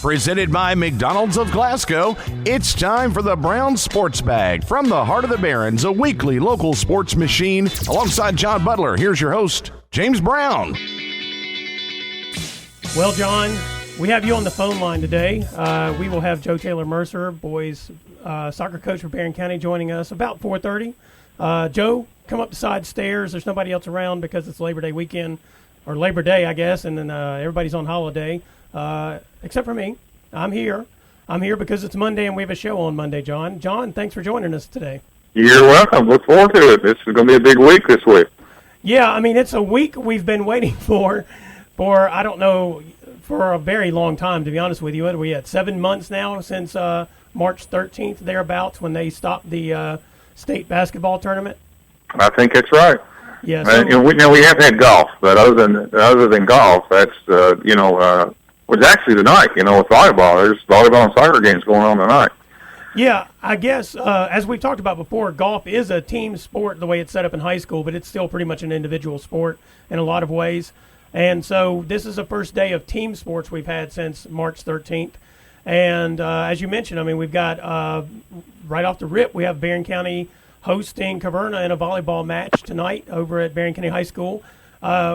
Presented by McDonald's of Glasgow, it's time for the Brown Sports Bag. From the heart of the Barrens, a weekly local sports machine. Alongside John Butler, here's your host, James Brown. Well, John, we have you on the phone line today. We will have Joe Mercer, boys soccer coach for Barren County, joining us about 4:30. Joe, come up the side stairs. There's nobody else around because it's Labor Day weekend, or Labor Day, I guess, and then everybody's on holiday. Except for me. I'm here. I'm here because it's Monday and we have a show on Monday, John. John, thanks for joining us today. You're welcome. Look forward to it. This is going to be a big week this week. Yeah, I mean, it's a week we've been waiting for I don't know, for a very long time, to be honest with you. What are we at, 7 months now since March 13th, thereabouts, when they stopped the state basketball tournament? I think that's right. Yeah, we have had golf, but other than golf, that's was actually tonight. With volleyball, there's volleyball and soccer games going on tonight. Yeah, I guess as we've talked about before, golf is a team sport the way it's set up in high school, but it's still pretty much an individual sport in a lot of ways. And so this is the first day of team sports we've had since March 13th. And as you mentioned, I mean, we've got right off the rip, we have Barren County hosting Caverna in a volleyball match tonight over at Barren County High School.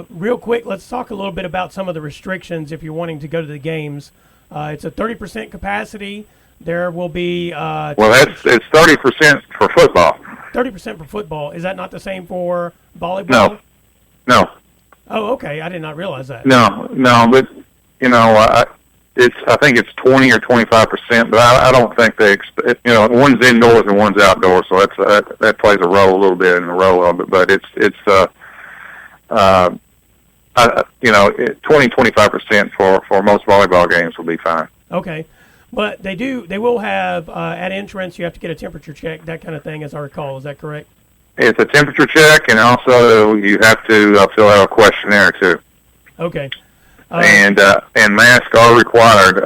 Real quick, let's talk a little bit about some of the restrictions if you're wanting to go to the games. It's a 30% capacity. There will be... it's 30% for football. 30% for football. Is that not the same for volleyball? No. Oh, okay. I did not realize that. No, but, I think it's 20 or 25%, but I don't think they one's indoors and one's outdoors, so that plays a role a little bit in the role of it, but it's 20-25% for most volleyball games will be fine. Okay. But they will have, at entrance, you have to get a temperature check, that kind of thing, as I recall. Is that correct? It's a temperature check, and also you have to fill out a questionnaire, too. Okay. And masks are required,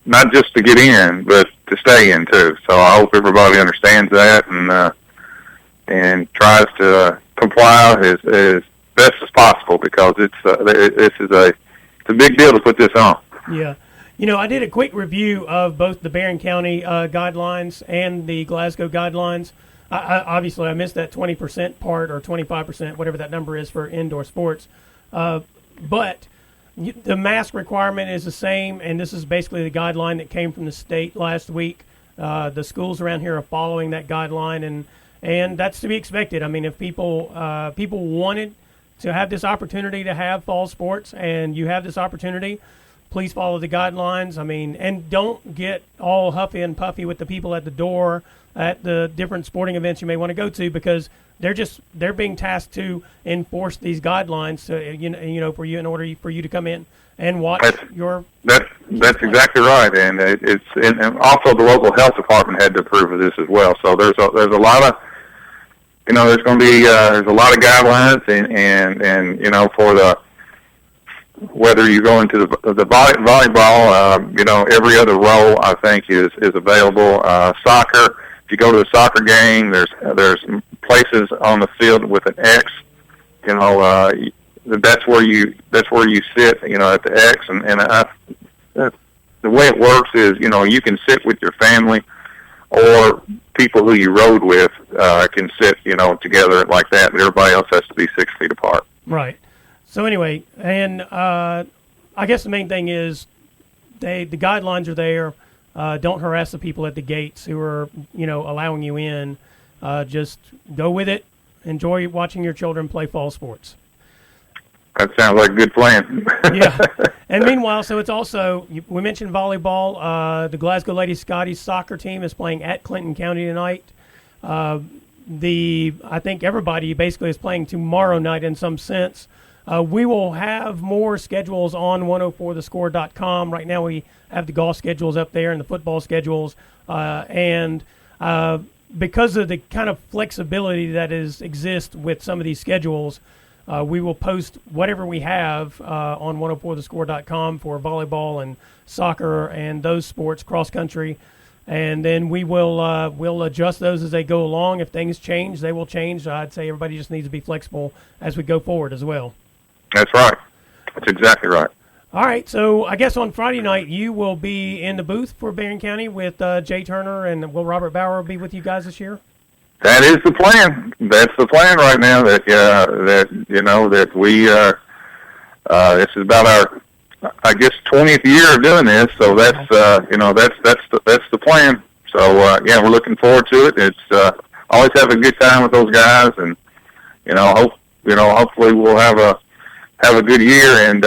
not just to get in, but to stay in, too. So I hope everybody understands that and tries to comply as best as possible, because it's a big deal to put this on. Yeah. I did a quick review of both the Barren County guidelines and the Glasgow guidelines. Obviously, I missed that 20% part, or 25%, whatever that number is for indoor sports. But the mask requirement is the same, and this is basically the guideline that came from the state last week. The schools around here are following that guideline, and that's to be expected. I mean, if people wanted to have this opportunity to have fall sports, and you have this opportunity, please follow the guidelines. I mean, and don't get all huffy and puffy with the people at the door at the different sporting events you may want to go to, because they're being tasked to enforce these guidelines to, for you, in order for you to come in and watch That's exactly right, and and also the local health department had to approve of this as well. So there's a lot of there's going to be there's a lot of guidelines, and for the whether you go into the volleyball, every other row I think is available. Soccer, if you go to a soccer game, there's places on the field with an X. That's where you sit. At the X, and the way it works is you can sit with your family, or people who you rode with can sit together like that, but everybody else has to be 6 feet apart. Right. So anyway, and I guess the main thing is the guidelines are there. Don't harass the people at the gates who are, allowing you in. Just go with it. Enjoy watching your children play fall sports. That sounds like a good plan. Yeah. And meanwhile, so it's also, we mentioned volleyball. The Glasgow Lady Scotties soccer team is playing at Clinton County tonight. I think everybody basically is playing tomorrow night in some sense. We will have more schedules on 104thescore.com. Right now we have the golf schedules up there and the football schedules. And because of the kind of flexibility that exists with some of these schedules, we will post whatever we have on 104thescore.com for volleyball and soccer and those sports, cross country. And then we'll adjust those as they go along. If things change, they will change. I'd say everybody just needs to be flexible as we go forward as well. That's right. That's exactly right. All right, so I guess on Friday night you will be in the booth for Barren County with Jay Turner, and will Robert Bauer be with you guys this year? That is the plan. That's the plan right now. That we this is about our, I guess, 20th year of doing this. So that's the plan. So we're looking forward to it. It's always have a good time with those guys, and hopefully we'll have a good year. And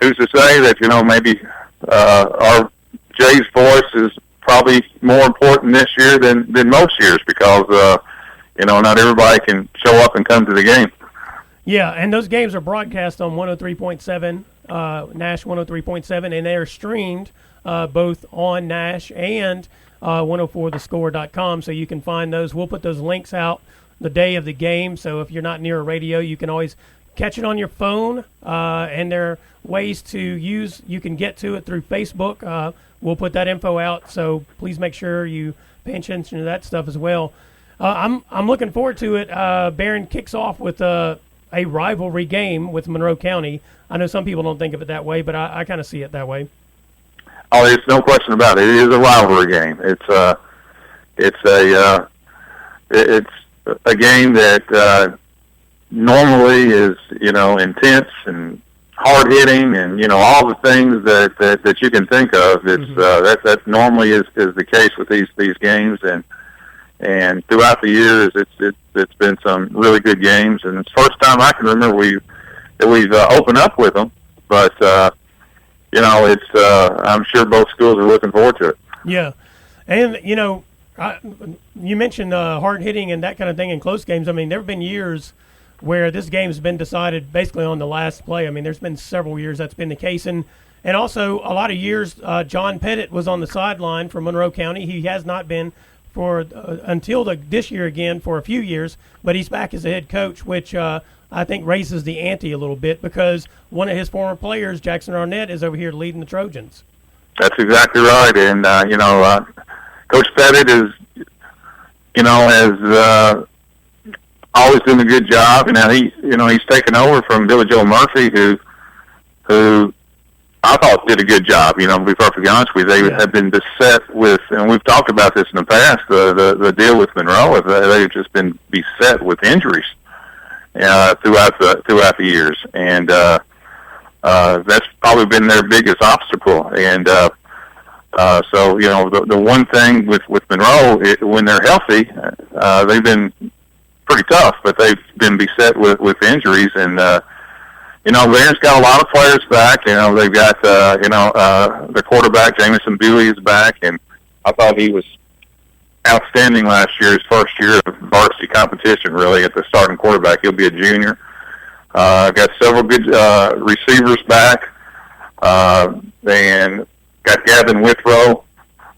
who's to say that maybe our Jay's voice is probably more important this year than most years, because not everybody can show up and come to the game. Yeah, and those games are broadcast on 103.7, Nash 103.7, and they are streamed both on Nash and 104thescore.com, so you can find those. We'll put those links out the day of the game, so if you're not near a radio, you can always catch it on your phone, and there are ways to use. You can get to it through Facebook. We'll put that info out, so please make sure you pay attention to that stuff as well. I'm looking forward to it. Barren kicks off with a rivalry game with Monroe County. I know some people don't think of it that way, but I kind of see it that way. Oh, there's no question about it. It is a rivalry game. It's a game that normally is intense and hard hitting, and all the things that you can think of. It's that normally is the case with these games, and throughout the years it's been some really good games, and it's the first time I can remember we've opened up with them. But it's I'm sure both schools are looking forward to it. Yeah, and you mentioned hard hitting and that kind of thing in close games. I mean, there have been years where this game's been decided basically on the last play. I mean, there's been several years that's been the case. And also a lot of years, John Pettit was on the sideline for Monroe County. He has not been for until this year again for a few years, but he's back as a head coach, which I think raises the ante a little bit, because one of his former players, Jackson Arnett, is over here leading the Trojans. That's exactly right. And, Coach Pettit is, has always doing a good job. Now he's taken over from Billy Joe Murphy, who I thought did a good job. To be perfectly honest with you, they have been beset with, and we've talked about this in the past. The deal with Monroe, they've just been beset with injuries throughout the years, and that's probably been their biggest obstacle. And so the one thing with Monroe, when they're healthy, they've been pretty tough, but they've been beset with injuries, and Barron's got a lot of players back. They've got the quarterback Jamison Bewley is back, and I thought he was outstanding last year, his first year of varsity competition, really, at the starting quarterback. He'll be a junior. Got several good receivers back, and got Gavin Withrow.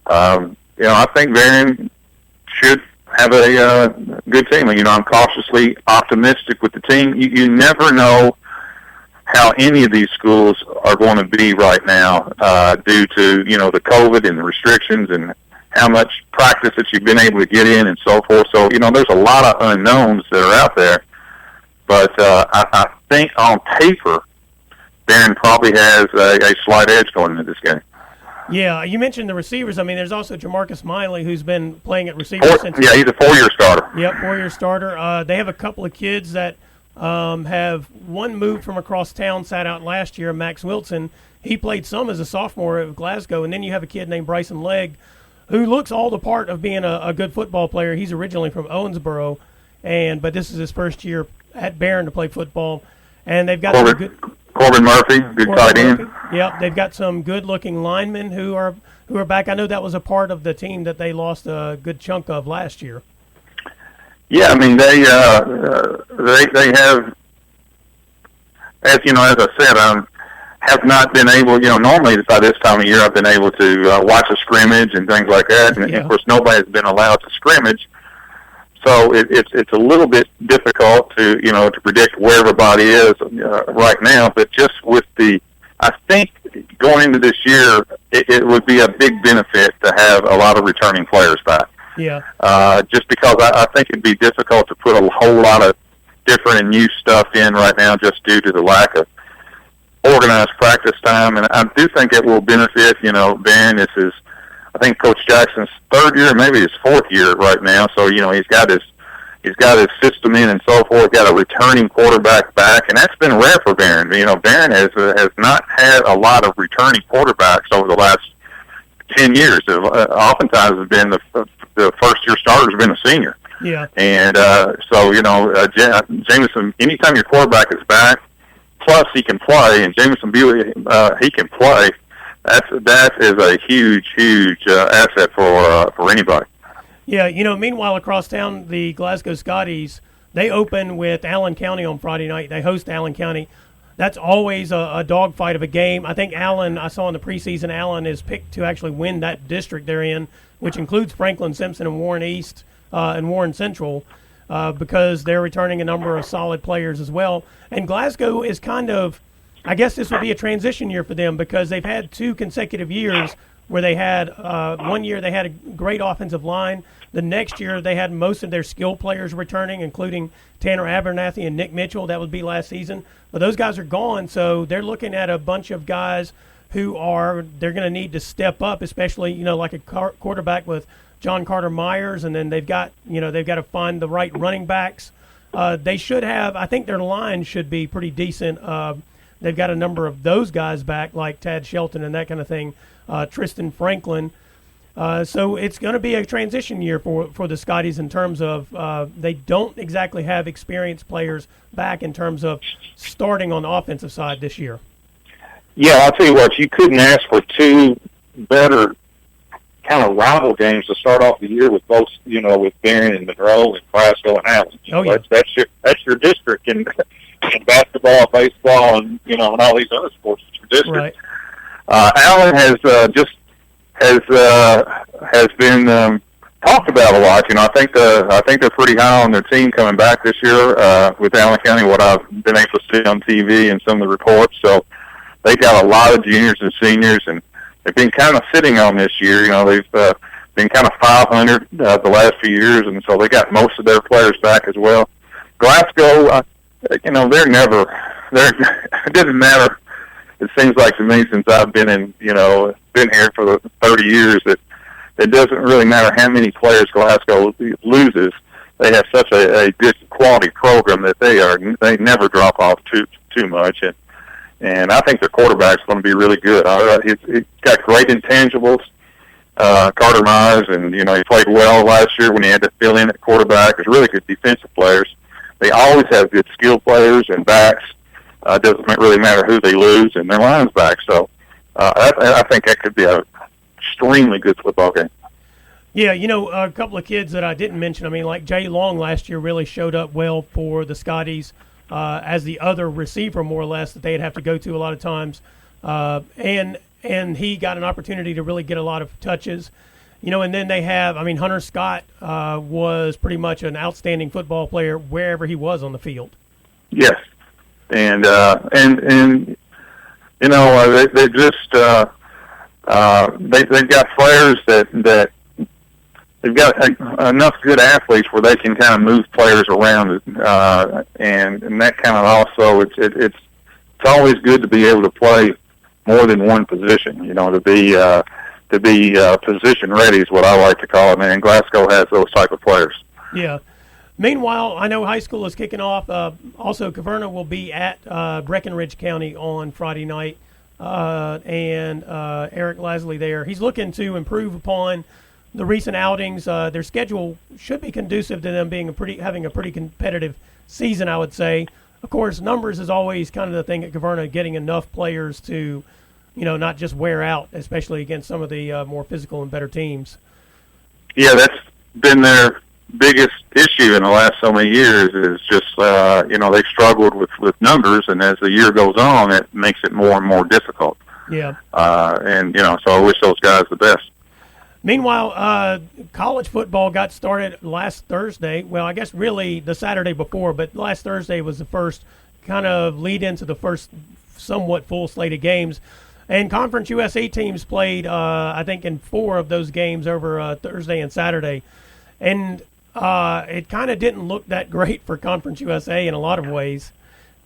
I think Barron should have a good team. I'm cautiously optimistic with the team. You never know how any of these schools are going to be right now due to, the COVID and the restrictions and how much practice that you've been able to get in and so forth. So, there's a lot of unknowns that are out there. But I think on paper, Barron probably has a slight edge going into this game. Yeah, you mentioned the receivers. I mean, there's also Jamarcus Miley, who's been playing at receiver since. Yeah, he's a 4-year starter. Yep, 4-year starter. They have a couple of kids that have one moved from across town, sat out last year, Max Wilson. He played some as a sophomore at Glasgow. And then you have a kid named Bryson Legg, who looks all the part of being a good football player. He's originally from Owensboro, but this is his first year at Barron to play football. And they've got some good Corbin Murphy, good tight end. Yep, they've got some good-looking linemen who are back. I know that was a part of the team that they lost a good chunk of last year. Yeah, I mean they have, as I said, have not been able. Normally by this time of year I've been able to watch a scrimmage and things like that, and of course nobody has been allowed to scrimmage. So it's a little bit difficult to predict where everybody is right now. But just with I think going into this year, it would be a big benefit to have a lot of returning players back. Yeah. Just because I think it'd be difficult to put a whole lot of different and new stuff in right now, just due to the lack of organized practice time, and I do think it will benefit. Barron, this is, I think, Coach Jackson's third year, maybe his fourth year right now. So he's got his system in and so forth. Got a returning quarterback back, and that's been rare for Barron. Barron has not had a lot of returning quarterbacks over the last 10 years. Oftentimes, has been the first year starter has been a senior. Yeah. And Jameson, anytime your quarterback is back, plus he can play, and Jameson Buey, he can play. That is a huge asset for anybody. Yeah, meanwhile, across town, the Glasgow Scotties, they open with Allen County on Friday night. They host Allen County. That's always a dogfight of a game. I think Allen, I saw in the preseason, Allen is picked to actually win that district they're in, which includes Franklin, Simpson, and Warren East and Warren Central, because they're returning a number of solid players as well. And Glasgow is kind of, I guess this would be a transition year for them, because they've had 2 consecutive years where they had, one year they had a great offensive line. The next year they had most of their skill players returning, including Tanner Abernathy and Nick Mitchell. That would be last season. But those guys are gone, so they're looking at a bunch of guys who they're going to need to step up, especially, like a quarterback with John Carter Myers, and then they've got to find the right running backs. They should have, I think their line should be pretty decent. They've got a number of those guys back, like Tad Shelton and that kind of thing, Tristan Franklin. So it's going to be a transition year for the Scotties in terms of they don't exactly have experienced players back in terms of starting on the offensive side this year. Yeah, I'll tell you what, you couldn't ask for 2 better kind of rival games to start off the year with both, with Barron and Monroe and Glasgow and Allen. Yeah. That's your district in basketball, baseball, and and all these other sports. It's your district. Right. Allen has been talked about a lot. I think they're pretty high on their team coming back this year with Allen County. What I've been able to see on TV and some of the reports, so they got a lot of juniors and seniors, and they've been kind of sitting on this year. They've been kind of 500 the last few years, and so they got most of their players back as well. Glasgow, it doesn't matter. It seems like to me, since I've been been here for the 30 years, that it doesn't really matter how many players Glasgow loses. They have such a good quality program that they never drop off too much, and I think their quarterback's going to be really good. He's got great intangibles, Carter Myers, and he played well last year when he had to fill in at quarterback. There's really good defensive players. They always have good skill players and backs. It doesn't really matter who they lose, and their line's back. So I think that could be an extremely good football game. Yeah, a couple of kids that I didn't mention, like Jay Long last year really showed up well for the Scotties as the other receiver, more or less, that they'd have to go to a lot of times. And he got an opportunity to really get a lot of touches. And then they have, Hunter Scott was pretty much an outstanding football player wherever he was on the field. Yes. And they just they've got players that they've got enough good athletes where they can kind of move players around, and that kind of also it's always good to be able to play more than one position. To be position ready is what I like to call it. And Glasgow has those type of players. Yeah. Meanwhile, I know high school is kicking off. Also, Caverna will be at Breckenridge County on Friday night, and Eric Lasley there. He's looking to improve upon the recent outings. Their schedule should be conducive to them being having a pretty competitive season, I would say. Of course, numbers is always kind of the thing at Caverna, getting enough players to, not just wear out, especially against some of the more physical and better teams. Yeah, that's been their biggest issue in the last so many years is just, they've struggled with numbers, and as the year goes on, it makes it more and more difficult. Yeah. So I wish those guys the best. Meanwhile, college football got started last Thursday. Well, I guess really the Saturday before, but last Thursday was the first kind of lead into the first somewhat full slate of games. And Conference USA teams played, I think, in 4 of those games over Thursday and Saturday. And it kind of didn't look that great for Conference USA in a lot of ways.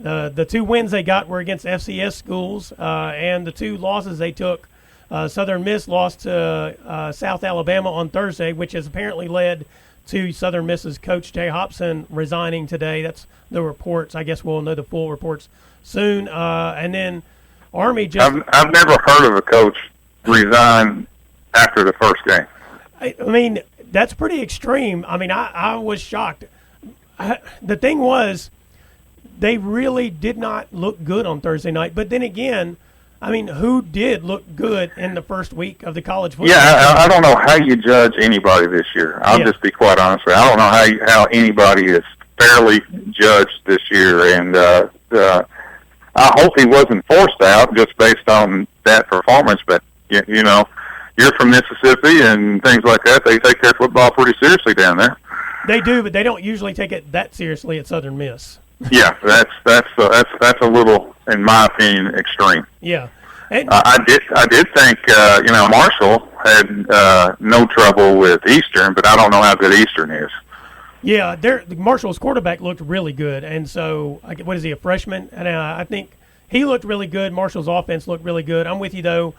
The 2 wins they got were against FCS schools, and the 2 losses they took. Southern Miss lost to South Alabama on Thursday, which has apparently led to Southern Miss's coach Jay Hobson resigning today. That's the reports. I guess we'll know the full reports soon. And then Army just... I've never heard of a coach resign after the first game. I mean, that's pretty extreme. I mean, I was shocked. The thing was, they really did not look good on Thursday night. But then again, I mean, who did look good in the first week of the college football? Yeah, I don't know how you judge anybody this year. I'll just be quite honest with you. I don't know how anybody is fairly judged this year. And I hope he wasn't forced out just based on that performance. But, you know, you're from Mississippi and things like that. They take their football pretty seriously down there. They do, but they don't usually take it that seriously at Southern Miss. Yeah, that's a little, in my opinion, extreme. Yeah, and I did think Marshall had no trouble with Eastern, but I don't know how good Eastern is. Yeah, Marshall's quarterback looked really good, and so what is he, a freshman? And I think he looked really good. Marshall's offense looked really good. I'm with you though.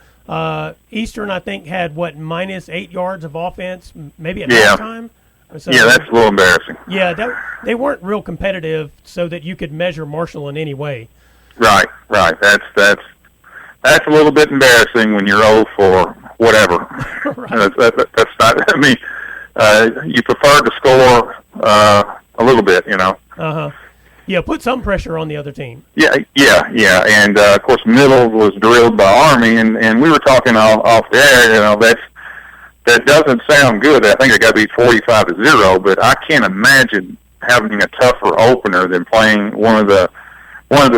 Eastern, I think, had minus 8 yards of offense, maybe at halftime. So, yeah, that's a little embarrassing. Yeah, they weren't real competitive, so that you could measure Marshall in any way. Right. That's a little bit embarrassing when you're 0 for whatever. Right. That's not. I mean, you prefer to score a little bit, you know. Yeah, put some pressure on the other team. Yeah, and of course, Middle was drilled by Army, and we were talking off the air. You know, that doesn't sound good. I think it got beat 45-0, but I can't imagine having a tougher opener than playing one of the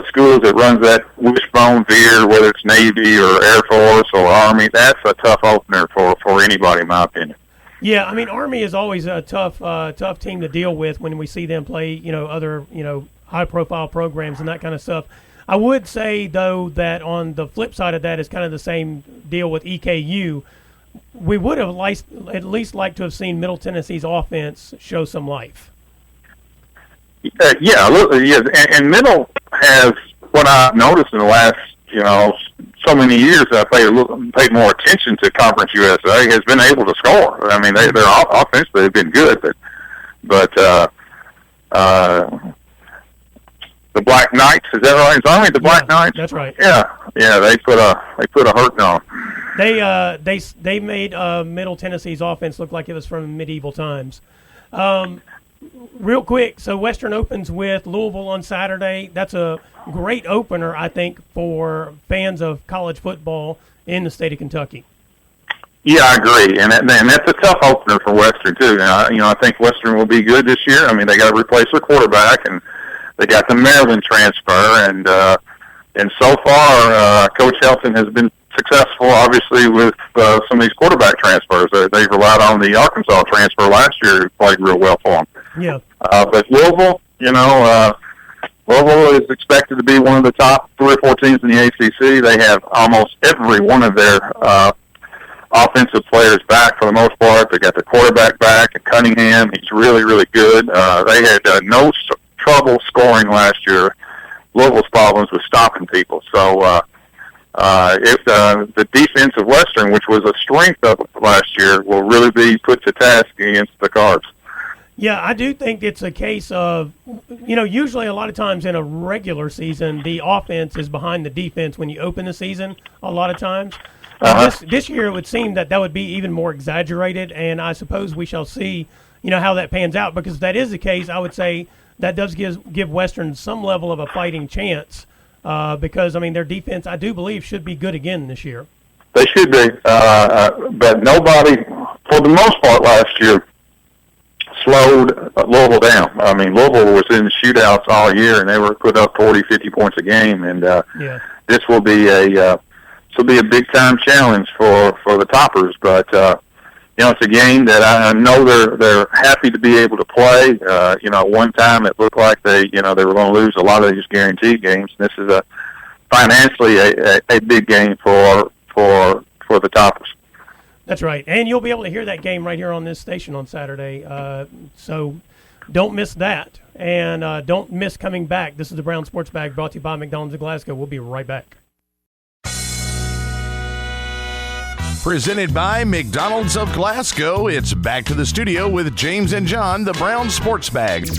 schools that runs that wishbone veer, whether it's Navy or Air Force or Army. That's a tough opener for anybody, in my opinion. Yeah, I mean, Army is always a tough team to deal with when we see them play, other, high-profile programs and that kind of stuff. I would say, though, that on the flip side of that is kind of the same deal with EKU. We would have at least liked to have seen Middle Tennessee's offense show some life. And Middle has, what I've noticed in the last, so many years that I paid more attention to Conference USA, has been able to score. I mean, their offense, they've been good, but the Black Knights, is that right? Is Army the Black Knights? That's right. Yeah, they put a hurting on them. They made Middle Tennessee's offense look like it was from medieval times. Real quick, so Western opens with Louisville on Saturday. That's a great opener, I think, for fans of college football in the state of Kentucky. Yeah, I agree, and that's a tough opener for Western too. I think Western will be good this year. I mean, they got to replace their quarterback, and they got the Maryland transfer, and so far, Coach Helton has been successful, obviously, with some of these quarterback transfers. They've relied on the Arkansas transfer last year, who played real well for them. Yeah. But Louisville, Louisville is expected to be one of the top 3 or 4 teams in the ACC. They have almost every one of their offensive players back for the most part. They got the quarterback back, and Cunningham. He's really, really good. They had no trouble scoring last year. Louisville's problems with stopping people. So if the defense of Western, which was a strength of last year, will really be put to task against the Carbs. Yeah, I do think it's a case of, usually a lot of times in a regular season, the offense is behind the defense when you open the season a lot of times. This year it would seem that would be even more exaggerated, and I suppose we shall see, how that pans out, because if that is the case, I would say that does give Western some level of a fighting chance because, their defense, I do believe, should be good again this year. They should be, but nobody, for the most part last year, slowed Louisville down. I mean, Louisville was in shootouts all year, and they were put up 40, 50 points a game, and this will be a big-time challenge for the Toppers, but it's a game that I know they're happy to be able to play. One time it looked like they were going to lose a lot of these guaranteed games. This is financially a big game for the Toppers. That's right, and you'll be able to hear that game right here on this station on Saturday. So don't miss that. And don't miss coming back. This is the Brown Sports Bag brought to you by McDonald's of Glasgow. We'll be right back. Presented by McDonald's of Glasgow, it's back to the studio with James and John, the Brown Sports Bag.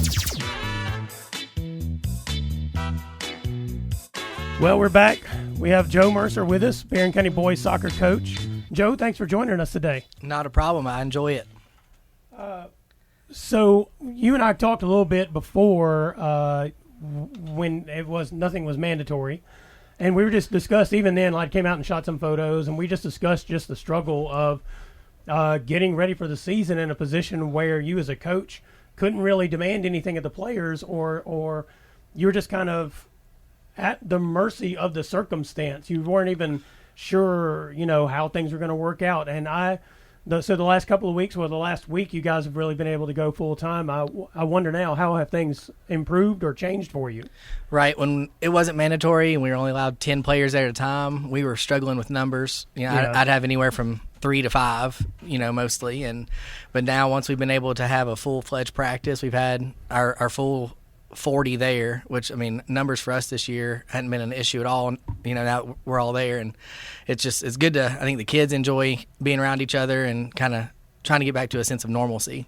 Well, we're back. We have Joe Mercer with us, Barren County boys soccer coach. Joe, thanks for joining us today. Not a problem. I enjoy it. So you and I talked a little bit before when nothing was mandatory, and we were just discussed even then. I came out and shot some photos, and we just discussed just the struggle of getting ready for the season in a position where you as a coach couldn't really demand anything of the players, or you were just kind of at the mercy of the circumstance. You weren't even sure, how things were going to work out, and So the last couple of weeks, the last week, you guys have really been able to go full time. I wonder now, how have things improved or changed for you? Right. When it wasn't mandatory and we were only allowed 10 players at a time, we were struggling with numbers. I'd have anywhere from 3 to 5, mostly. But now once we've been able to have a full-fledged practice, we've had our full 40 there, which, numbers for us this year hadn't been an issue at all. Now we're all there, and it's good to, I think the kids enjoy being around each other and kind of trying to get back to a sense of normalcy.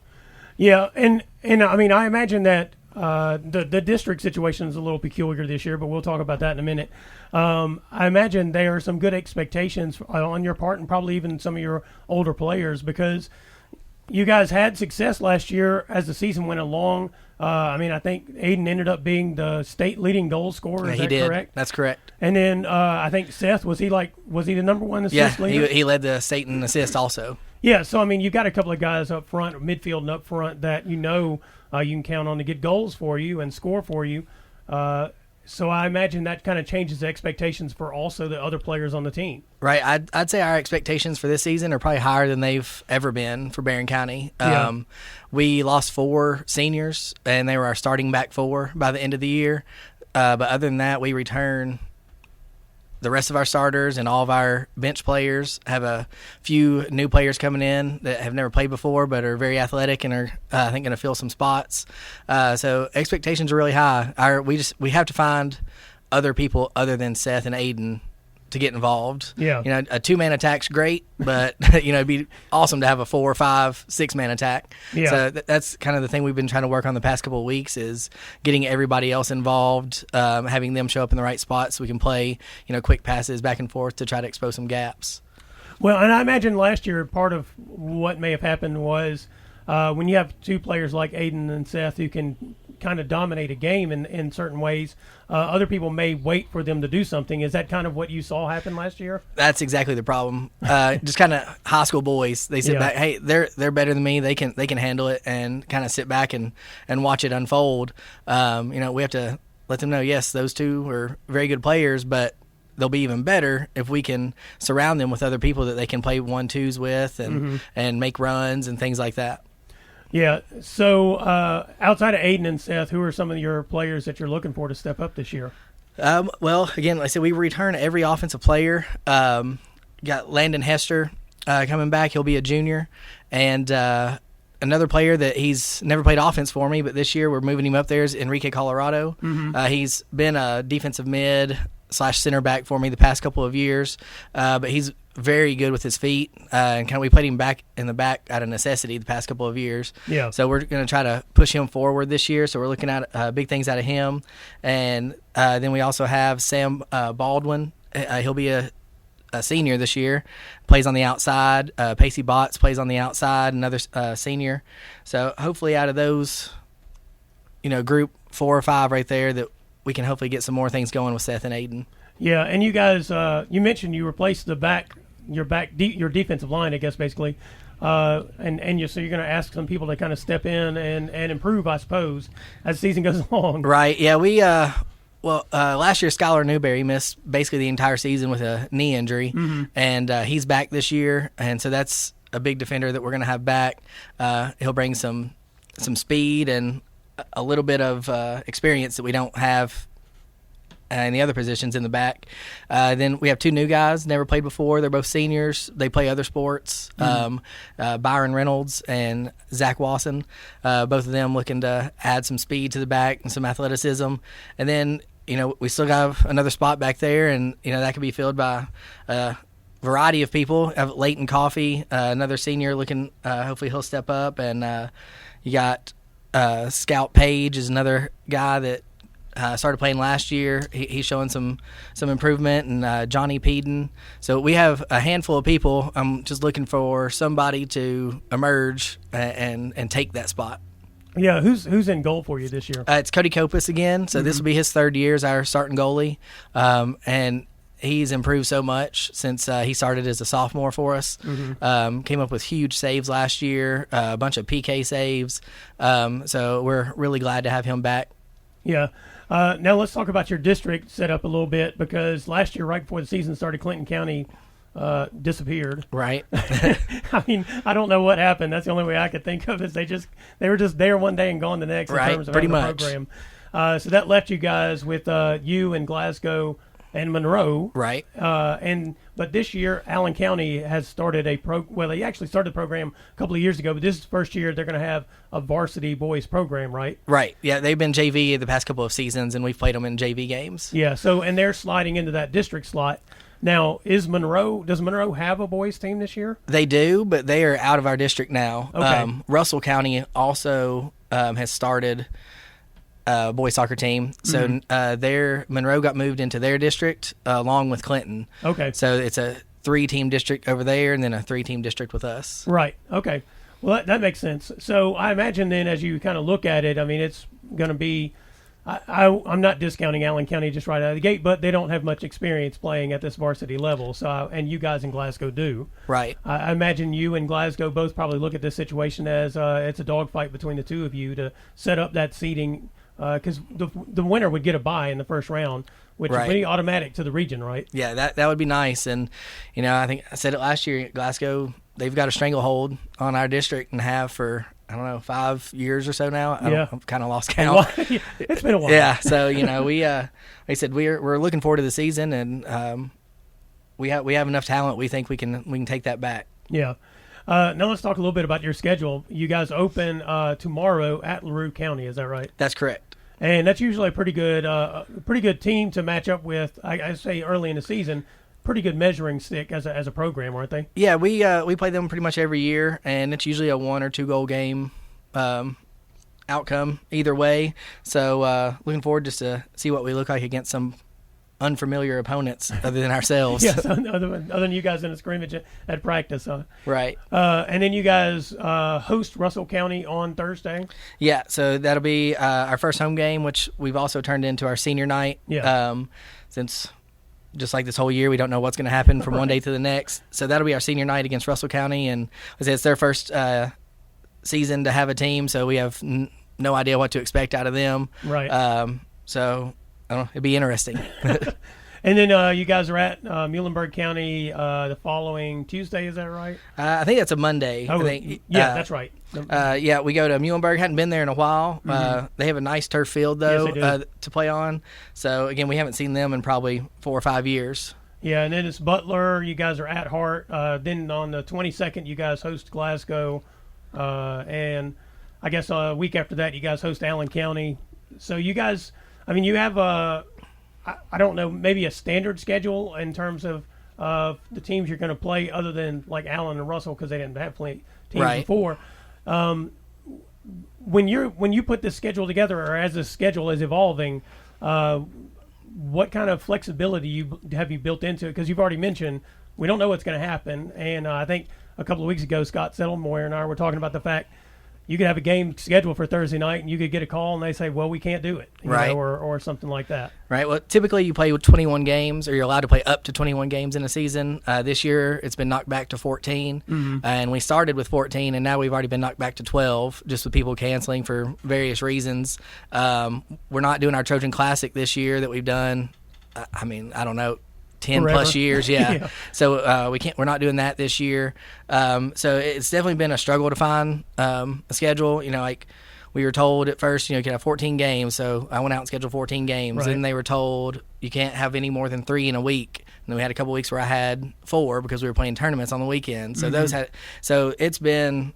Yeah, and I imagine that the district situation is a little peculiar this year, but we'll talk about that in a minute. I imagine there are some good expectations on your part and probably even some of your older players, because you guys had success last year as the season went along. I think Aiden ended up being the state leading goal scorer. Is that correct? That's correct. And then I think Seth, was he the number one assist leader? He led the state in assists also. Yeah, so you've got a couple of guys up front, midfield and up front, that you can count on to get goals for you and score for you. So I imagine that kind of changes the expectations for also the other players on the team. Right. I'd say our expectations for this season are probably higher than they've ever been for Barren County. Yeah. We lost 4 seniors, and they were our starting back 4 by the end of the year. But other than that, we return the rest of our starters, and all of our bench players. Have a few new players coming in that have never played before but are very athletic and are, I think, going to fill some spots. So expectations are really high. We have to find other people other than Seth and Aiden to get involved. Yeah. A 2-man attack's great, but it'd be awesome to have a 4, 5, 6-man attack. Yeah. So that's kind of the thing we've been trying to work on the past couple of weeks, is getting everybody else involved, having them show up in the right spots so we can play, quick passes back and forth to try to expose some gaps. Well, and I imagine last year part of what may have happened was when you have 2 players like Aiden and Seth who can kind of dominate a game in certain ways, other people may wait for them to do something. Is that kind of what you saw happen last year? That's exactly the problem. Just kind of high school boys. They sit back. Hey, they're better than me. They can handle it, and kind of sit back and watch it unfold. We have to let them know, yes, those 2 are very good players, but they'll be even better if we can surround them with other people that they can play 1-2s with and make runs and things like that. Yeah. So outside of Aiden and Seth, who are some of your players that you're looking for to step up this year? Well, again, like I said, we return every offensive player. Got Landon Hester coming back. He'll be a junior. And another player that he's never played offense for me, but this year we're moving him up there, is Enrique Colorado. He's been a defensive mid / center back for me the past couple of years, but he's very good with his feet, and we played him back in the back out of necessity the past couple of years. Yeah. So we're going to try to push him forward this year. So we're looking at big things out of him, and then we also have Sam Baldwin. He'll be a senior this year, plays on the outside. Pacey Botts plays on the outside, another senior. So hopefully out of those, group 4 or 5 right there, that we can hopefully get some more things going with Seth and Aiden. Yeah, and you guys, you mentioned you replaced your defensive line, I guess, basically, so you're going to ask some people to kind of step in and improve, I suppose, as the season goes along. Right. Yeah. We last year Skylar Newberry missed basically the entire season with a knee injury, and he's back this year, and so that's a big defender that we're going to have back. He'll bring some speed and a little bit of experience that we don't have and the other positions in the back. Then we have two new guys, never played before. They're both seniors. They play other sports. Byron Reynolds and Zach Wasson, both of them looking to add some speed to the back and some athleticism. And then, we still have another spot back there, and, that could be filled by variety of people. Have Leighton Coffey, another senior looking, hopefully he'll step up. And you got Scout Page is another guy that started playing last year. He's showing some improvement, and Johnny Peden. So we have a handful of people. I'm just looking for somebody to emerge and take that spot. Yeah, who's in goal for you this year? It's Cody Kopus again. So this will be his third year as our starting goalie, and he's improved so much since he started as a sophomore for us. Came up with huge saves last year, a bunch of PK saves. So we're really glad to have him back. Yeah. Now let's talk about your district setup a little bit, because last year, right before the season started, Clinton County disappeared. Right. I mean, I don't know what happened. That's the only way I could think of, is they were just there one day and gone the next. Right, in terms of pretty the much. program. So that left you guys with you and Glasgow and Monroe. Right. But this year, Allen County has started they actually started the program a couple of years ago, but this is the first year they're going to have a varsity boys program, right? Right. Yeah, they've been JV the past couple of seasons, and we've played them in JV games. Yeah. So, and they're sliding into that district slot. Now, does Monroe have a boys team this year? They do, but they are out of our district now. Okay. Russell County also has started boys soccer team. So Monroe got moved into their district along with Clinton. Okay. So it's a 3-team district over there, and then a 3-team district with us. Right. Okay. Well, that makes sense. So I imagine then, as you kind of look at it, I mean, it's going to be. I'm not discounting Allen County just right out of the gate, but they don't have much experience playing at this varsity level. So, and you guys in Glasgow do. Right. I imagine you and Glasgow both probably look at this situation as it's a dogfight between the two of you to set up that seeding. Because the winner would get a bye in the first round, which Right. is pretty automatic to the region, right? Yeah, that would be nice. And, I think I said it last year, Glasgow, they've got a stranglehold on our district and have for, 5 years or so now. I've kind of lost count. It's been a while. Yeah, so, we, like I said, we're looking forward to the season, and we have enough talent. We think we can take that back. Yeah. Now let's talk a little bit about your schedule. You guys open tomorrow at LaRue County. Is that right? That's correct. And that's usually a pretty good team to match up with. I say early in the season, pretty good measuring stick as a program, aren't they? Yeah, we play them pretty much every year, and it's usually a 1 or 2 goal game outcome either way. So looking forward just to see what we look like against some unfamiliar opponents other than ourselves. Yes, other than you guys in a scrimmage at practice, huh? Right. And then you guys host Russell County on Thursday. Yeah, so that'll be our first home game, which we've also turned into our senior night. Yeah. Since just like this whole year, we don't know what's going to happen from one day to the next. So that'll be our senior night against Russell County, and it's their first season to have a team, so we have no idea what to expect out of them. Right. So I don't know, it'd be interesting. And then you guys are at Muhlenberg County the following Tuesday, is that right? I think that's a Monday. Oh, I think. yeah, that's right. Yeah, we go to Muhlenberg. Hadn't been there in a while. They have a nice turf field, though, Yes, to play on. So, again, we haven't seen them in probably 4 or 5 years. Yeah, and then it's Butler. You guys are at Hart. Then on the 22nd, you guys host Glasgow. And I guess a week after that, you guys host Allen County. So you guys, I mean, you have I don't know, maybe a standard schedule in terms of the teams you're going to play, other than like Allen and Russell, because they didn't have plenty teams Right. before. When you put this schedule together, or as this schedule is evolving, what kind of flexibility have you built into it? Because you've already mentioned we don't know what's going to happen, and I think a couple of weeks ago, Scott Settlemoyer and I were talking about the fact you could have a game scheduled for Thursday night, and you could get a call, and they say, "Well, we can't do it," Right. or something like that. Right. Well, typically you play with 21 games, or you're allowed to play up to 21 games in a season. This year it's been knocked back to 14, and we started with 14, and now we've already been knocked back to 12, just with people canceling for various reasons. We're not doing our Trojan Classic this year that we've done. I mean, I don't know, 10 Forever. plus years. Yeah. Yeah. So we're not doing that this year. So it's definitely been a struggle to find a schedule. Like we were told at first, you could have 14 games. So I went out and scheduled 14 games. Right. Then they were told you can't have any more than 3 in a week. And then we had a couple weeks where I had 4 because we were playing tournaments on the weekend. So so it's been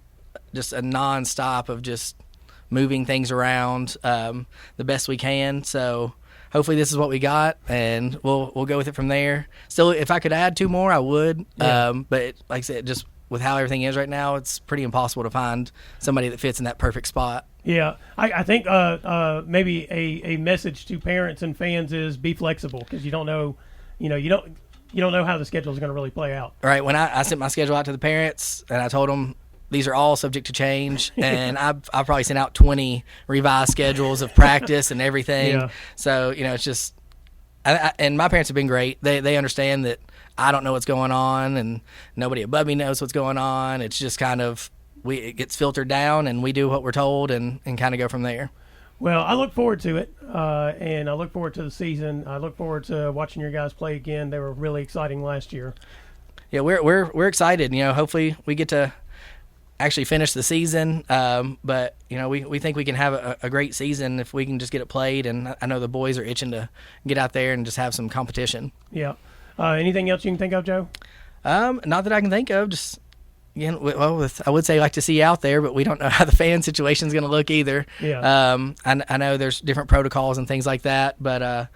just a nonstop of just moving things around the best we can. So hopefully this is what we got, and we'll go with it from there. Still, if I could add 2 more, I would. Yeah. But like I said, just with how everything is right now, it's pretty impossible to find somebody that fits in that perfect spot. Yeah, I think maybe a message to parents and fans is be flexible, because you don't know, you don't know how the schedule is going to really play out. Right. When I sent my schedule out to the parents, and I told them these are all subject to change, and I probably sent out 20 revised schedules of practice and everything. Yeah. So it's just, and my parents have been great. They understand that I don't know what's going on, and nobody above me knows what's going on. It's just kind of it gets filtered down, and we do what we're told, and kind of go from there. Well, I look forward to it, and I look forward to the season. I look forward to watching your guys play again. They were really exciting last year. Yeah, we're excited. Hopefully we get to actually finish the season, but we think we can have a great season if we can just get it played, and I know the boys are itching to get out there and just have some competition. Yeah. Anything else you can think of, Joe? Not that I can think of. Just again, I would say like to see you out there, but we don't know how the fan situation is going to look either. Yeah. I know there's different protocols and things like that, but I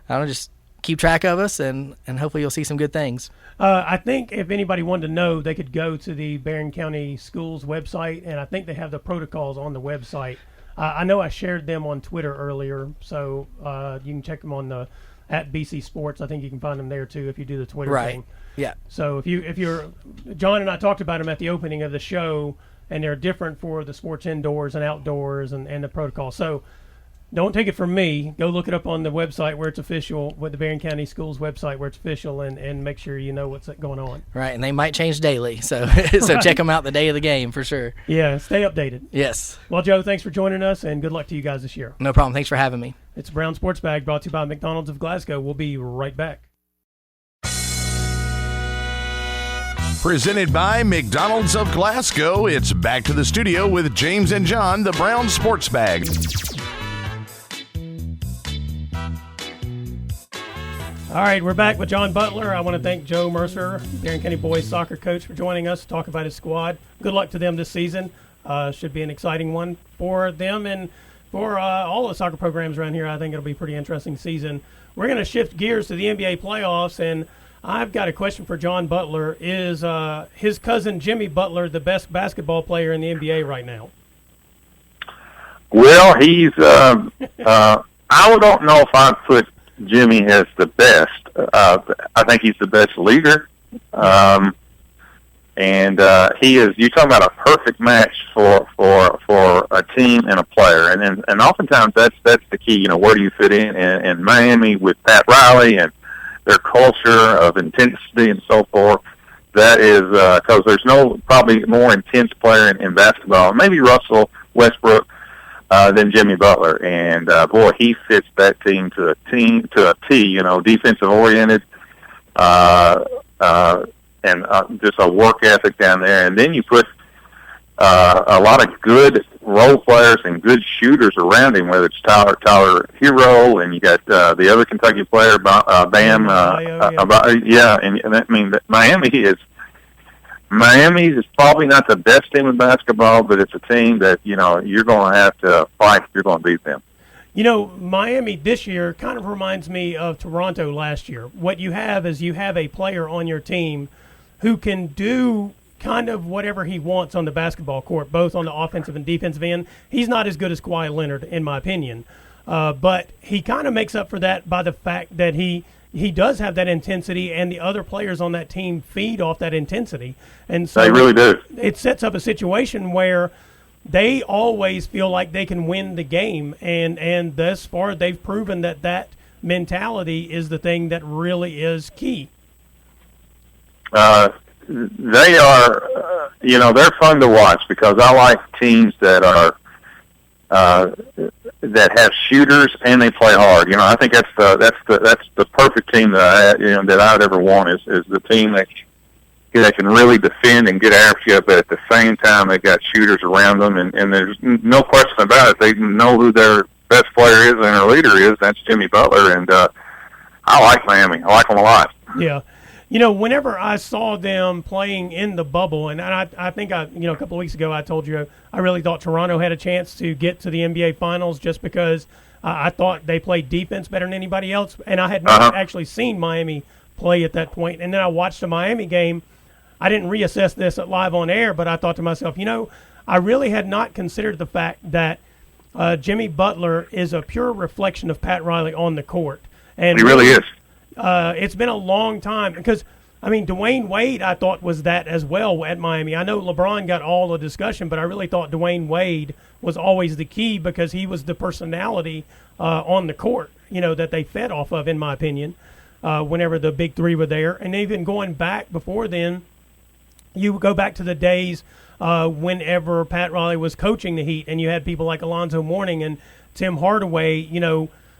don't know, just keep track of us, and hopefully you'll see some good things. I think if anybody wanted to know, they could go to the Barren County Schools website, and I think they have the protocols on the website. I know I shared them on Twitter earlier, so you can check them on at BC Sports. I think you can find them there too if you do the Twitter thing. Yeah. So if you're John and I talked about them at the opening of the show, and they're different for the sports indoors and outdoors and the protocol. So don't take it from me. Go look it up on the website where it's official, with the Barren County Schools website where it's official, and make sure you know what's going on. Right, and they might change daily, so so check them out the day of the game for sure. Yeah, stay updated. Yes. Well, Joe, thanks for joining us, and good luck to you guys this year. No problem. Thanks for having me. It's Brown Sports Bag, brought to you by McDonald's of Glasgow. We'll be right back. Presented by McDonald's of Glasgow, it's back to the studio with James and John, the Brown Sports Bag. All right, we're back with John Butler. I want to thank Joe Mercer, Barren County boys soccer coach, for joining us to talk about his squad. Good luck to them this season. Should be an exciting one for them and for all the soccer programs around here. I think it'll be a pretty interesting season. We're going to shift gears to the NBA playoffs, and I've got a question for John Butler. Is his cousin Jimmy Butler the best basketball player in the NBA right now? Well, he's I don't know if I'd put Jimmy as the best. I think he's the best leader. And he is, you're talking about a perfect match for a team and a player. And oftentimes that's the key, where do you fit in Miami with Pat Riley and their culture of intensity and so forth. That is, because there's no probably more intense player in basketball, maybe Russell Westbrook, than Jimmy Butler. And boy, he fits that team to a T, defensive oriented, and just a work ethic down there. And then you put a lot of good role players and good shooters around him, whether it's Tyler Hero, and you got the other Kentucky player, Bam. Miami is probably not the best team in basketball, but it's a team that, you're going to have to fight if you're going to beat them. Miami this year kind of reminds me of Toronto last year. What you have is you have a player on your team who can do kind of whatever he wants on the basketball court, both on the offensive and defensive end. He's not as good as Kawhi Leonard, in my opinion, but he kind of makes up for that by the fact that he does have that intensity, and the other players on that team feed off that intensity. And so they really do. It sets up a situation where they always feel like they can win the game, and thus far they've proven that mentality is the thing that really is key. They are, they're fun to watch because I like teams that are that have shooters and they play hard. I think that's the perfect team that I'd ever want is the team that they can really defend and get after you, but at the same time, they got shooters around them, and there's no question about it. They know who their best player is and their leader is. That's Jimmy Butler, and I like Miami. I like them a lot. Yeah. You know, whenever I saw them playing in the bubble, and I think a couple of weeks ago I told you I really thought Toronto had a chance to get to the NBA Finals just because I thought they played defense better than anybody else, and I had not actually seen Miami play at that point. And then I watched the Miami game. I didn't reassess this live on air, but I thought to myself, I really had not considered the fact that Jimmy Butler is a pure reflection of Pat Riley on the court. And he really is. It's been a long time because, Dwayne Wade I thought was that as well at Miami. I know LeBron got all the discussion, but I really thought Dwayne Wade was always the key because he was the personality on the court, that they fed off of, in my opinion, whenever the big three were there. And even going back before then, you go back to the days whenever Pat Riley was coaching the Heat and you had people like Alonzo Mourning and Tim Hardaway,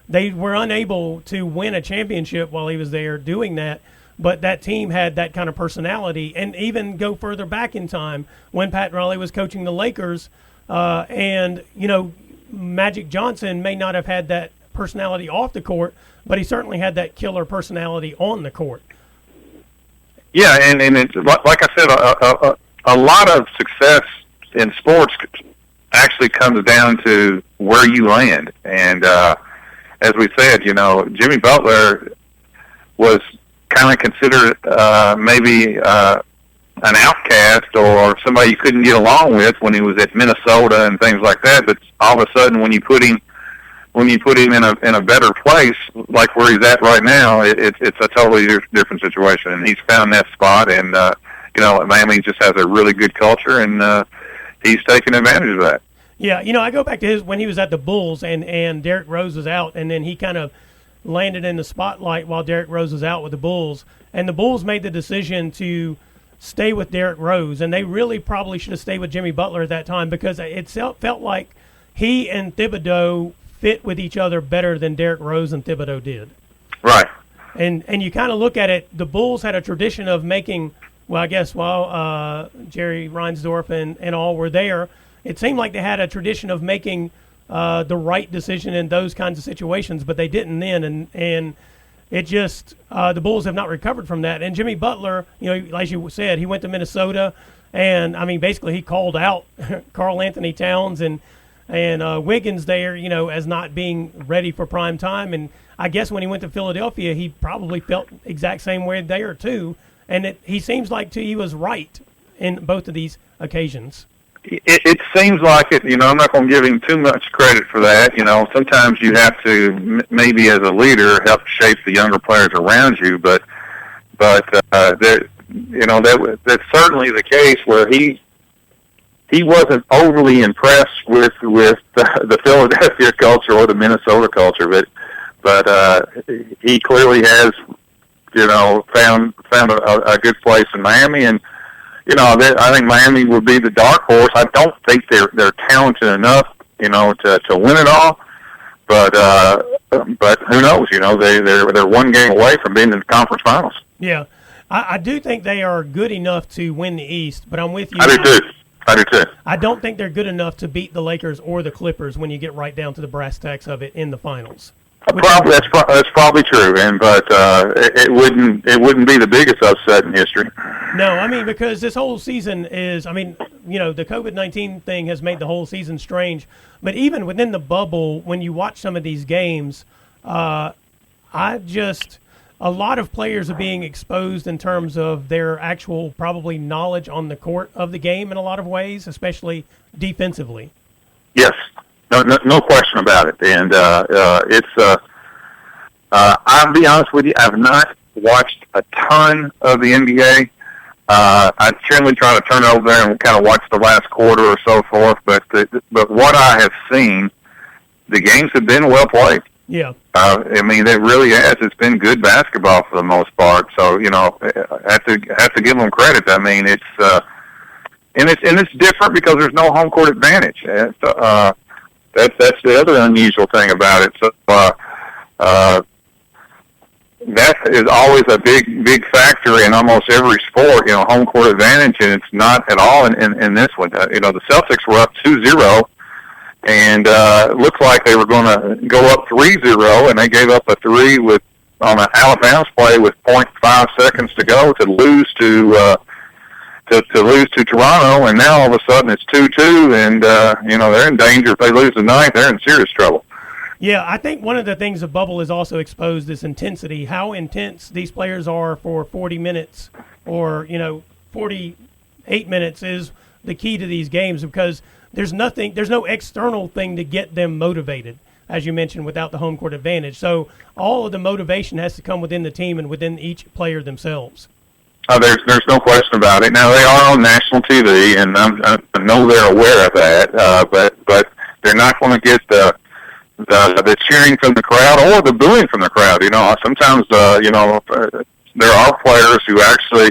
they were unable to win a championship while he was there doing that, but that team had that kind of personality. And even go further back in time when Pat Riley was coaching the Lakers, and Magic Johnson may not have had that personality off the court, but he certainly had that killer personality on the court. Yeah, and it's, like I said, a lot of success in sports actually comes down to where you land. And as we said, Jimmy Butler was kind of considered maybe an outcast or somebody you couldn't get along with when he was at Minnesota and things like that. But all of a sudden, when you put him in a better place, like where he's at right now, it's a totally different situation. And he's found that spot, and Miami just has a really good culture, and he's taking advantage of that. Yeah, I go back to when he was at the Bulls and Derrick Rose was out, and then he kind of landed in the spotlight while Derrick Rose was out with the Bulls. And the Bulls made the decision to stay with Derrick Rose, and they really probably should have stayed with Jimmy Butler at that time because it felt like he and Thibodeau fit with each other better than Derrick Rose and Thibodeau did. Right. And you kind of look at it, the Bulls had a tradition of making, Jerry Reinsdorf and all were there, it seemed like they had a tradition of making the right decision in those kinds of situations, but they didn't then, and it just the Bulls have not recovered from that. And Jimmy Butler, as you said, he went to Minnesota, and basically he called out Karl Anthony Towns and Wiggins there, as not being ready for prime time. And I guess when he went to Philadelphia, he probably felt exact same way there too. And he seems like he was right in both of these occasions. It seems like it. I'm not going to give him too much credit for that. Sometimes you have to maybe as a leader help shape the younger players around you. But that's certainly the case where he wasn't overly impressed with the Philadelphia culture or the Minnesota culture, but he clearly has found a good place in Miami. And I think Miami would be the dark horse. I don't think they're talented enough, to win it all. But who knows? They're one game away from being in the conference finals. Yeah, I do think they are good enough to win the East. But I'm with you. I do too. I don't think they're good enough to beat the Lakers or the Clippers when you get right down to the brass tacks of it in the finals. That's probably true, but it wouldn't be the biggest upset in history. No, because this whole season is, the COVID-19 thing has made the whole season strange. But even within the bubble, when you watch some of these games, a lot of players are being exposed in terms of their actual probably knowledge on the court of the game in a lot of ways, especially defensively. Yes. No question about it. And I'll be honest with you, I've not watched a ton of the NBA. I generally try to turn it over there and kind of watch the last quarter or so forth. But what I have seen, the games have been well played. Yeah. It really has. It's been good basketball for the most part. So I have to give them credit. It's different because there's no home court advantage. That's the other unusual thing about it. So that is always a big factor in almost every sport, home court advantage, and it's not at all in this one. The Celtics were up 2-0, and it looked like they were going to go up 3-0, and they gave up a three on an out-of-bounds play with 0.5 seconds to go to lose to Toronto, and now all of a sudden it's 2-2, and they're in danger. If they lose the ninth, they're in serious trouble. Yeah, I think one of the things the bubble has also exposed is intensity, how intense these players are for 40 minutes or, 48 minutes is the key to these games, because there's no external thing to get them motivated, as you mentioned, without the home court advantage. So all of the motivation has to come within the team and within each player themselves. There's no question about it. Now, they are on national TV, and I know they're aware of that, but they're not going to get the cheering from the crowd or the booing from the crowd. Sometimes, there are players who actually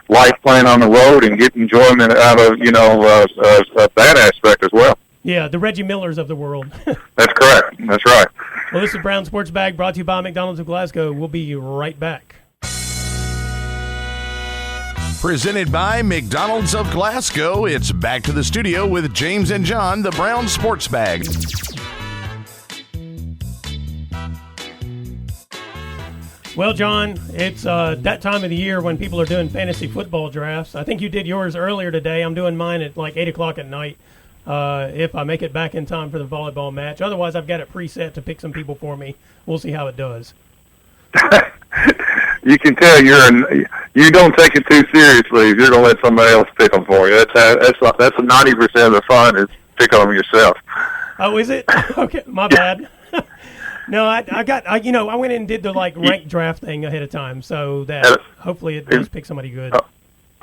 like playing on the road and get enjoyment out of, that aspect as well. Yeah, the Reggie Millers of the world. That's correct. That's right. Well, this is Brown Sports Bag, brought to you by McDonald's of Glasgow. We'll be right back. Presented by McDonald's of Glasgow, it's back to the studio with James and John, the Brown Sports Bag. Well, John, it's that time of the year when people are doing fantasy football drafts. I think you did yours earlier today. I'm doing mine at like 8 o'clock at night if I make it back in time for the volleyball match. Otherwise, I've got it preset to pick some people for me. We'll see how it does. You can tell you don't take it too seriously if you're going to let somebody else pick them for you. That's 90% of the fun is pick them yourself. Oh, is it? Okay, my bad. No, I went in and did the ranked draft thing ahead of time, so that hopefully it does pick somebody good. Okay,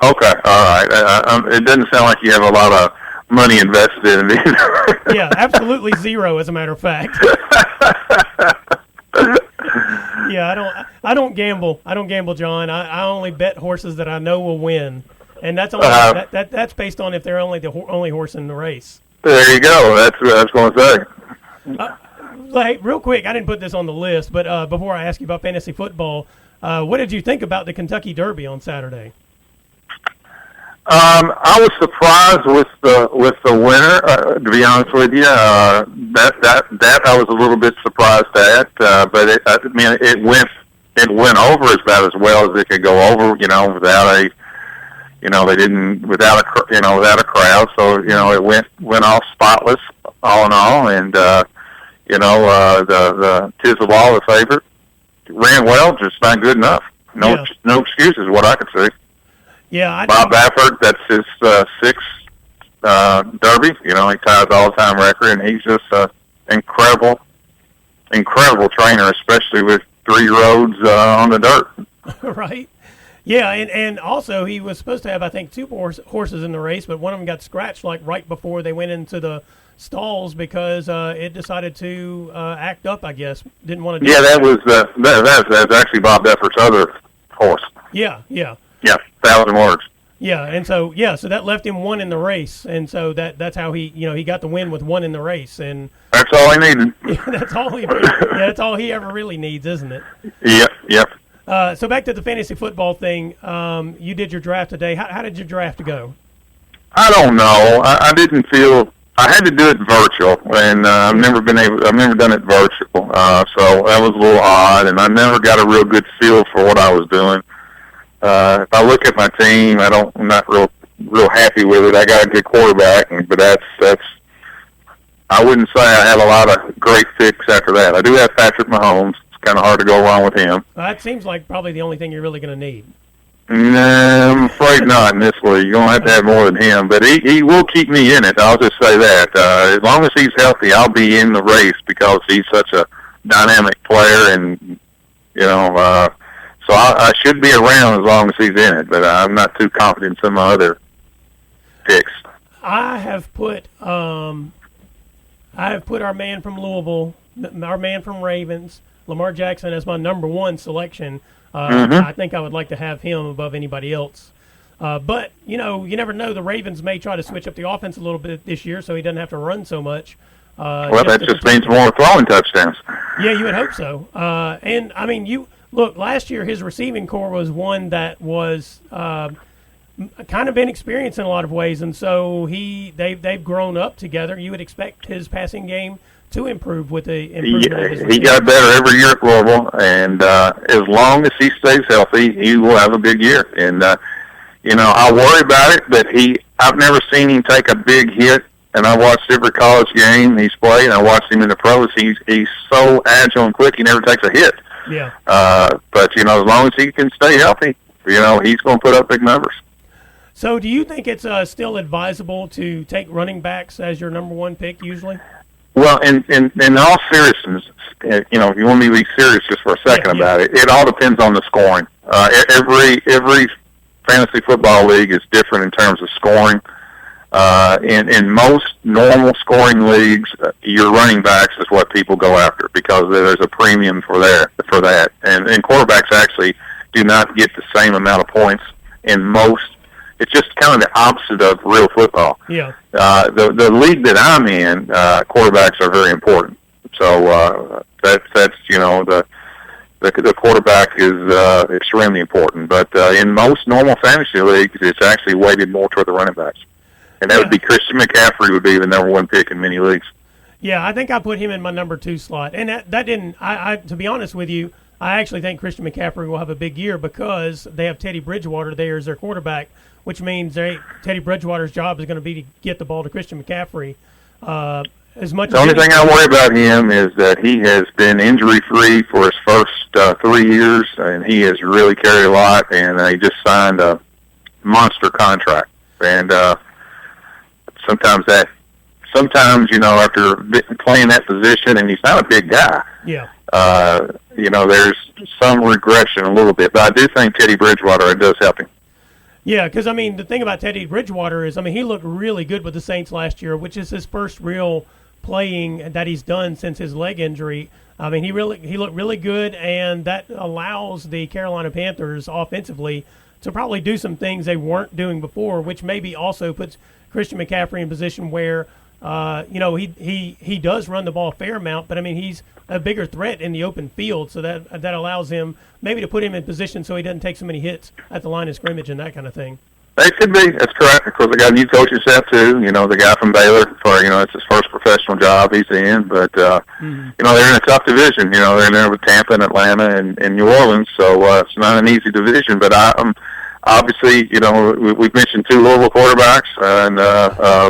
all right. It doesn't sound like you have a lot of money invested in it either. Yeah, absolutely zero, as a matter of fact. Yeah, I don't gamble. I don't gamble, John. I only bet horses that I know will win, and that's only that's based on if they're only the only horse in the race. There you go. That's what I was going to say. Real quick, I didn't put this on the list, but before I ask you about fantasy football, what did you think about the Kentucky Derby on Saturday? I was surprised with the winner. To be honest with you, that I was a little bit surprised at. But it went over about as well as it could go over. Without a crowd. So it went off spotless all in all, and the Tisdale, the favorite, ran well, just not good enough. No excuses, what I could see. Yeah, Bob Baffert, that's his sixth Derby. He ties the all-time record, and he's just an incredible trainer, especially with 3-year-olds on the dirt. Right. Yeah, and also he was supposed to have, I think, 2 horses in the race, but one of them got scratched right before they went into the stalls because it decided to act up, I guess. Didn't want to do that's actually Bob Baffert's other horse. Yeah. Yeah, 1,000 words. Yeah, and so that left him 1 in the race, and so that's how he got the win with 1 in the race, and that's all he needed. Yeah, that's all he ever really needs, isn't it? Yep. So back to the fantasy football thing. You did your draft today. How did your draft go? I don't know. I didn't feel I had to do it virtual, and I've never done it virtual. So that was a little odd, and I never got a real good feel for what I was doing. If I look at my team, I'm not real happy with it. I got a good quarterback, but that's. I wouldn't say I had a lot of great picks after that. I do have Patrick Mahomes. It's kind of hard to go wrong with him. That seems like probably the only thing you're really going to need. No, I'm afraid not in this league. You're going to have more than him, but he will keep me in it. I'll just say that. As long as he's healthy, I'll be in the race because he's such a dynamic player, and so I should be around as long as he's in it. But I'm not too confident in some of my other picks. I have put our man from Louisville, our man from Ravens, Lamar Jackson, as my number 1 selection. I think I would like to have him above anybody else. But, you never know. The Ravens may try to switch up the offense a little bit this year so he doesn't have to run so much. That just means more throwing touchdowns. Yeah, you would hope so. And, I mean, look, last year his receiving core was one that was kind of inexperienced in a lot of ways, and so they've grown up together. You would expect his passing game to improve with the improvement of his he got better every year at Louisville, and as long as he stays healthy, he will have a big year. And I worry about it, but I've never seen him take a big hit. And I watched every college game he's played, and I watched him in the pros. He's so agile and quick, he never takes a hit. Yeah. But as long as he can stay healthy, he's going to put up big numbers. So do you think it's still advisable to take running backs as your number one pick usually? Well, in all seriousness, if you want me to be serious just for a second about it, it all depends on the scoring. Every fantasy football league is different in terms of scoring. In most normal scoring leagues, your running backs is what people go after because there's a premium for that. And quarterbacks actually do not get the same amount of points in most. It's just kind of the opposite of real football. Yeah. The league that I'm in, quarterbacks are very important. So that's the quarterback is extremely important. But in most normal fantasy leagues, it's actually weighted more toward the running backs. And that would be Christian McCaffrey would be the number one pick in many leagues. Yeah, I think I put him in my number 2 slot. And that didn't – I to be honest with you, I actually think Christian McCaffrey will have a big year because they have Teddy Bridgewater there as their quarterback, which means Teddy Bridgewater's job is going to be to get the ball to Christian McCaffrey as much. The only thing I worry about him is that he has been injury-free for his first 3 years, and he has really carried a lot, and he just signed a monster contract. And sometimes, after playing that position, and he's not a big guy. Yeah. There's some regression a little bit, but I do think Teddy Bridgewater, it does help him. Yeah, because, the thing about Teddy Bridgewater is, he looked really good with the Saints last year, which is his first real playing that he's done since his leg injury. He looked really good, and that allows the Carolina Panthers offensively to probably do some things they weren't doing before, which maybe also puts Christian McCaffrey in a position where, he does run the ball a fair amount, but, he's a bigger threat in the open field, so that allows him maybe to put him in position so he doesn't take so many hits at the line of scrimmage and that kind of thing. It could be. That's correct. Of course, they got a new coaching staff, too. The guy from Baylor, it's his first professional job he's in, but, they're in a tough division. They're in there with Tampa and Atlanta and New Orleans, so it's not an easy division, but obviously, we've mentioned 2 Louisville quarterbacks, and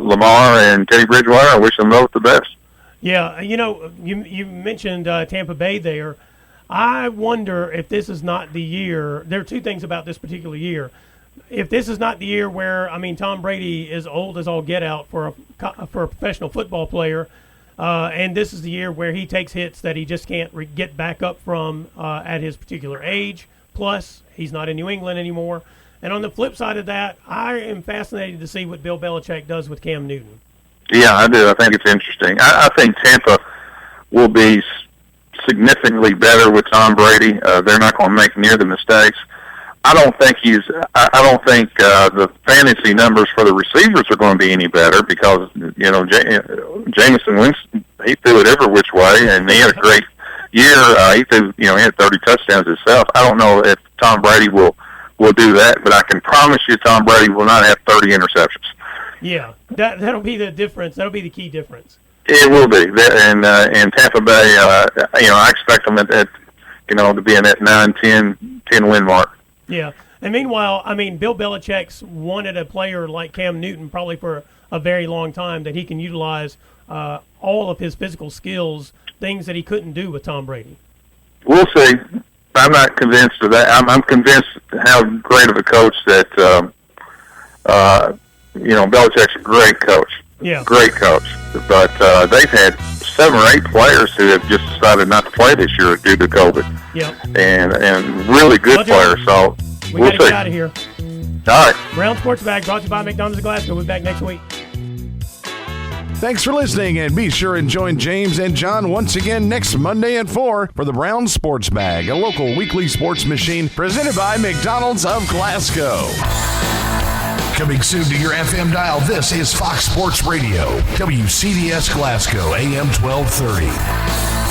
Lamar and Teddy Bridgewater. I wish them both the best. Yeah, you mentioned Tampa Bay there. I wonder if this is not the year. There are 2 things about this particular year. If this is not the year where, Tom Brady is old as all get out for a professional football player, and this is the year where he takes hits that he just can't get back up from at his particular age. Plus, he's not in New England anymore. And on the flip side of that, I am fascinated to see what Bill Belichick does with Cam Newton. Yeah, I do. I think it's interesting. I think Tampa will be significantly better with Tom Brady. They're not going to make near the mistakes. I don't think the fantasy numbers for the receivers are going to be any better because Jameson Winston, he threw it every which way, and he had a great year. He had 30 touchdowns himself. I don't know if Tom Brady will do that, but I can promise you Tom Brady will not have 30 interceptions. Yeah, that'll be the difference. That'll be the key difference. It will be. And Tampa Bay, I expect them to be in that 9-10 win mark. Yeah. And meanwhile, Bill Belichick's wanted a player like Cam Newton probably for a very long time that he can utilize all of his physical skills, things that he couldn't do with Tom Brady. We'll see. I'm not convinced of that. I'm convinced how great of a coach that, Belichick's a great coach. Yeah. Great coach. But they've had 7 or 8 players who have just decided not to play this year due to COVID. Yeah. And really good players. So we'll see. We got to get out of here. All right. Brown Sports Bag brought to you by McDonald's of Glasgow. We'll be back next week. Thanks for listening, and be sure and join James and John once again next Monday at 4 for the Brown Sports Bag, a local weekly sports machine presented by McDonald's of Glasgow. Coming soon to your FM dial, this is Fox Sports Radio, WCDS Glasgow, AM 1230.